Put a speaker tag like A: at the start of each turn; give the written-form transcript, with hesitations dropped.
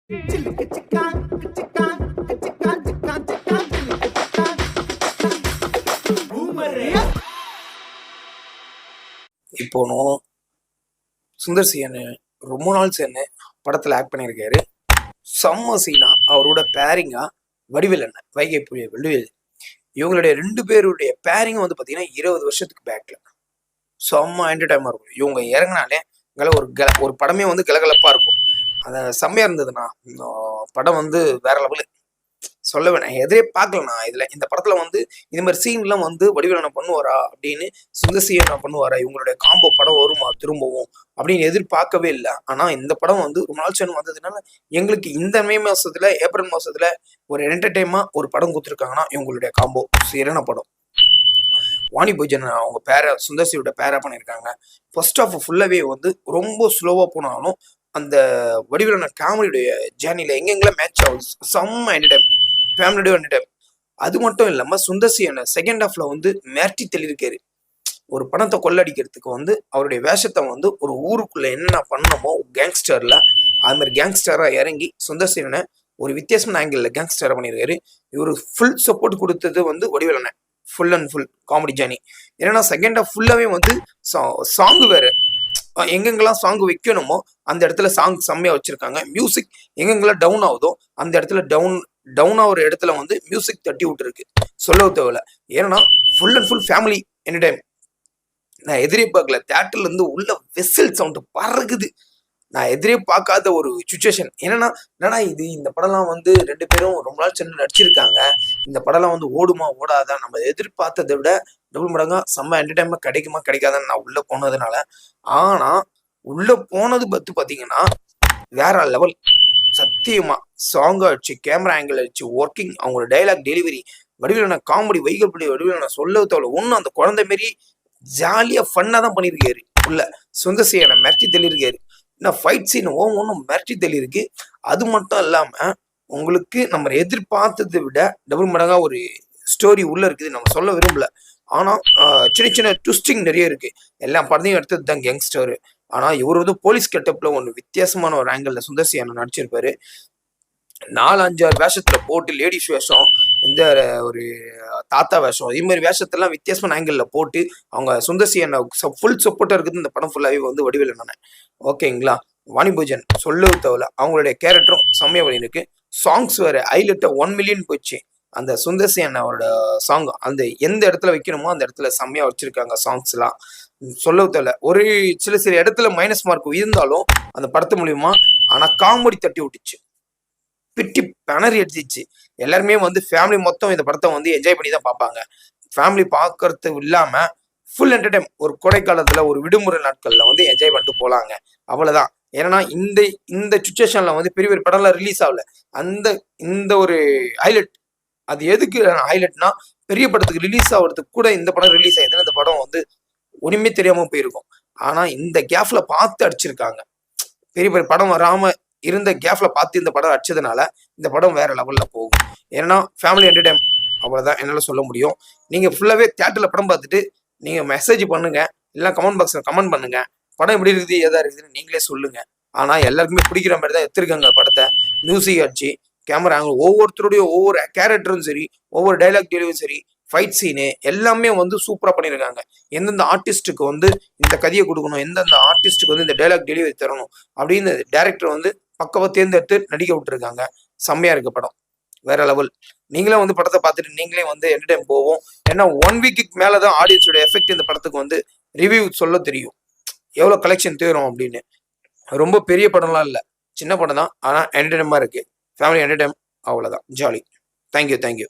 A: இப்போ சுந்தர் சி ரொம்ப நாள் சேர்ந்து படத்துல ஆக்ட் பண்ணியிருக்காரு. செம்ம சீனா அவரோட பேரிங்கா வடிவேல் அண்ணன், வைகை புலிய வடிவேல், இவங்களுடைய 2 பேருடைய பேரிங் வந்து பாத்தீங்கன்னா 20 வருஷத்துக்கு பேக்ல செம்ம என்டர்டைமா இருக்கும். இவங்க இறங்கினாலே ஒரு படமே வந்து கலகலப்பா இருக்கும். அந்த செம்மையா இருந்ததுண்ணா. படம் வந்து வேற லெவலு. சொல்ல வேணாம், எதிரே பார்க்கலண்ணா. இந்த படத்துல வந்து இந்த மாதிரி சீன்லாம் வந்து வடிவேல் என்ன பண்ணுவாரா அப்படின்னு, சுந்தர் சி என்ன பண்ணுவாரா, இவங்களுடைய காம்போ படம் வருமா திரும்பவும் அப்படின்னு எதிர்பார்க்கவே இல்லை. ஆனா இந்த படம் வந்து ரொம்ப நாள் சேர்ந்து வந்ததுனால எங்களுக்கு இந்த மே மாசத்துல ஏப்ரல் மாசத்துல ஒரு என்டர்டைமா ஒரு படம் கொடுத்துருக்காங்கன்னா இவங்களுடைய காம்போ சிறன படம். வாணி போஜன் அவங்க சுந்தர்சியோட பேரா பண்ணியிருக்காங்க. ஃபர்ஸ்ட் ஆஃப் ஃபுல்லாவே வந்து ரொம்ப ஸ்லோவா போனாலும் அந்த வடிவேலான காமெடியுடைய ஜேர்னில எங்கெங்கெல்லாம் மேட்ச் ஆகுது, செம்ம என்டர்டைம், ஃபேமிலியோட என்டர்டைம். அது மட்டும் இல்லாம சுந்தர்சியான செகண்ட் ஹாஃப்ல வந்து மிரட்டி தெளியிருக்காரு. ஒரு பணத்தை கொள்ளடிக்கிறதுக்கு வந்து அவருடைய வேஷத்தை வந்து ஒரு ஊருக்குள்ள என்ன பண்ணணுமோ கேங்ஸ்டர்ல அது மாதிரி கேங்ஸ்டரா இறங்கி சுந்தர்சியனை ஒரு வித்தியாசமான ஆங்கிள் கேங்ஸ்டரா பண்ணியிருக்காரு. இவர் ஃபுல் சப்போர்ட் கொடுத்தது வந்து வடிவேலனை, full and full comedy journey. ஏன்னா செகண்ட் ஹாஃப் ஃபுல்லாவே வந்து சாங் வேற, எங்கெங்கெல்லாம் சாங் வைக்கணுமோ அந்த இடத்துல சாங் செம்மையா வச்சிருக்காங்க. மியூசிக் எங்கெங்கெல்லாம் டவுன் ஆகுதோ அந்த இடத்துல டவுன் ஆகிற இடத்துல வந்து மியூசிக் தட்டி விட்டுருக்கு, சொல்ல தேவையில்ல. ஏன்னா full and full family any time. நான் எதிரே பார்க்கல, தேட்டர்ல இருந்து உள்ள வெசில் சவுண்ட் பறகுது. நான் எதிரே பார்க்காத ஒரு சுச்சுவேஷன். என்னன்னா இந்த படம்லாம் வந்து 2 பேரும் ரொம்ப நாள் சென்று நடிச்சிருக்காங்க. இந்த படம்லாம் வந்து ஓடுமா ஓடாதான் நம்ம எதிர்பார்த்ததை விட டபுள் மடங்கா செம்ம என்டர்டைன்மெண்ட் கிடைக்குமா கிடைக்காதான்னு நான் உள்ள போனதுனால. ஆனா உள்ள போனது பாத்தீங்கன்னா வேற லெவல். சத்தியமா சாங் ஆச்சு, கேமரா ஆங்கிள் ஆச்சு, ஒர்க்கிங், அவங்களோட டைலாக் டெலிவரி, வடிவேலான காமெடி, வைகப்படி வடிவேலான சொல்ல தேவை ஒன்னும் அந்த குழந்தை மாரி ஜாலியா ஃபன்னா தான் பண்ணியிருக்காரு. உள்ள சுந்தர் சி மிரட்டி தெளியிருக்காரு. இன்னும் ஃபைட் சீன் ஒன்றும் மிரட்டி தெளியிருக்கு. அது மட்டும் இல்லாம உங்களுக்கு நம்ம எதிர்பார்த்ததை விட டபுள் மடங்கா ஒரு ஸ்டோரி உள்ள இருக்குது. நம்ம சொல்ல விரும்பல. ஆனா சின்ன சின்ன ட்விஸ்டிங் நிறைய இருக்கு. எல்லா படத்தையும் எடுத்தது தான் கேங்ஸ்டர். ஆனா இவர் வந்து போலீஸ் கெட்டப்ல ஒன்று வித்தியாசமான ஒரு ஆங்கிள் சுந்தர் சி நடிச்சிருப்பாரு. 4-5-6 வேஷத்துல போட்டு, லேடிஸ் வேஷம், இந்த ஒரு தாத்தா வேஷம், இது மாதிரி வேஷத்தெல்லாம் வித்தியாசமான ஆங்கிள் போட்டு அவங்க சுந்தர்சி ஃபுல் சப்போர்ட்டா இருக்குது. இந்த படம் ஃபுல்லாவே வந்து வடிவேல் அண்ணன். ஓகேங்களா. வாணி போஜன் சொல்லவே தேவையில்ல, அவங்களுடைய கேரக்டரும் செம்மையா பண்ணிருக்கு. சாங்ஸ் வேற ஹைலைட்டா 1 மில்லியன் போச்சு. அந்த சுந்தர்சி அண்ணாவோட சாங் அந்த எந்த இடத்துல வைக்கணுமோ அந்த இடத்துல செம்மையா வச்சிருக்காங்க சாங்ஸ் எல்லாம். சொல்ல தேவையில்ல. ஒரு சில இடத்துல மைனஸ் மார்க் இருந்தாலும் அந்த படத்து மூலியமா ஆனா காமெடி தட்டி விட்டுச்சு, பிட்டி பிணறி எடுத்துச்சு. எல்லாருமே வந்து ஃபேமிலி மொத்தம் இந்த படத்தை வந்து என்ஜாய் பண்ணி தான் பார்ப்பாங்க. ஃபேமிலி பார்க்கறது இல்லாம ஃபுல் என்டர்டைம் ஒரு கோடைக்காலத்துல ஒரு விடுமுறை நாட்கள்ல வந்து என்ஜாய் பண்ணிட்டு போலாங்க. அவ்வளவுதான். ஏன்னா இந்த சுச்சுவேஷன்ல வந்து பெரிய பெரிய படம்லாம் ரிலீஸ் ஆகல. இந்த ஒரு ஹைலைட், அது எதுக்கு ஹைலைட்னா பெரிய படத்துக்கு ரிலீஸ் ஆகிறதுக்கு கூட இந்த படம் ரிலீஸ் ஆயிடுதுன்னா இந்த படம் வந்து ஒண்ணுமே தெரியாம போயிருக்கும். ஆனா இந்த கேப்ல பார்த்து அடிச்சிருக்காங்க. பெரிய பெரிய படம் வராம இருந்த கேப்ல பார்த்து இந்த படம் அடிச்சதுனால இந்த படம் வேற லெவல்ல போகும். ஏன்னா ஃபேமிலி என்டர்டைம், அவ்வளவுதான் என்னால சொல்ல முடியும். நீங்க ஃபுல்லாவே தியேட்டர்ல படம் பார்த்துட்டு நீங்க மெசேஜ் பண்ணுங்க, இல்ல கமெண்ட் பாக்ஸ்ல கமெண்ட் பண்ணுங்க. படம் எப்படி இருக்குது ஏதா இருக்குதுன்னு நீங்களே சொல்லுங்க. ஆனா எல்லாருக்குமே பிடிக்கிற மாதிரி தான் எடுத்திருக்காங்க படத்தை. மியூசிக் ஆச்சு, கேமரா ஆங்கிள், ஒவ்வொருத்தருடைய ஒவ்வொரு கேரக்டரும் சரி, ஒவ்வொரு டைலாக் டெலிவரியும் சரி, ஃபைட் சீனு எல்லாமே வந்து சூப்பரா பண்ணியிருக்காங்க. எந்தெந்த ஆர்டிஸ்டுக்கு வந்து இந்த கதையை கொடுக்கணும், எந்தெந்த ஆர்டிஸ்டுக்கு வந்து இந்த டைலாக் டெலிவரி தரணும் அப்படின்னு டைரக்டர் வந்து பக்கவா தேர்ந்தெடுத்து நடிக்க விட்டுருக்காங்க. செம்மையா இருக்கு படம், வேற லெவல். நீங்களே வந்து படத்தை பார்த்துட்டு நீங்களே வந்து என்டர்டைம் போவோம். ஏன்னா 1 வீக்குக்கு மேலதான் ஆடியன்ஸோட எஃபெக்ட் இந்த படத்துக்கு வந்து ரிவ்யூ சொல்ல தெரியும், எவ்வளவு கலெக்ஷன் தேரும் அப்படின்னு. ரொம்ப பெரிய படம்லாம் இல்லை, சின்ன படம் தான். ஆனா என்டர்டைமா இருக்கு, ஃபேமிலி என்டர்டைம், அவ்வளவுதான், ஜாலி. தேங்க்யூ.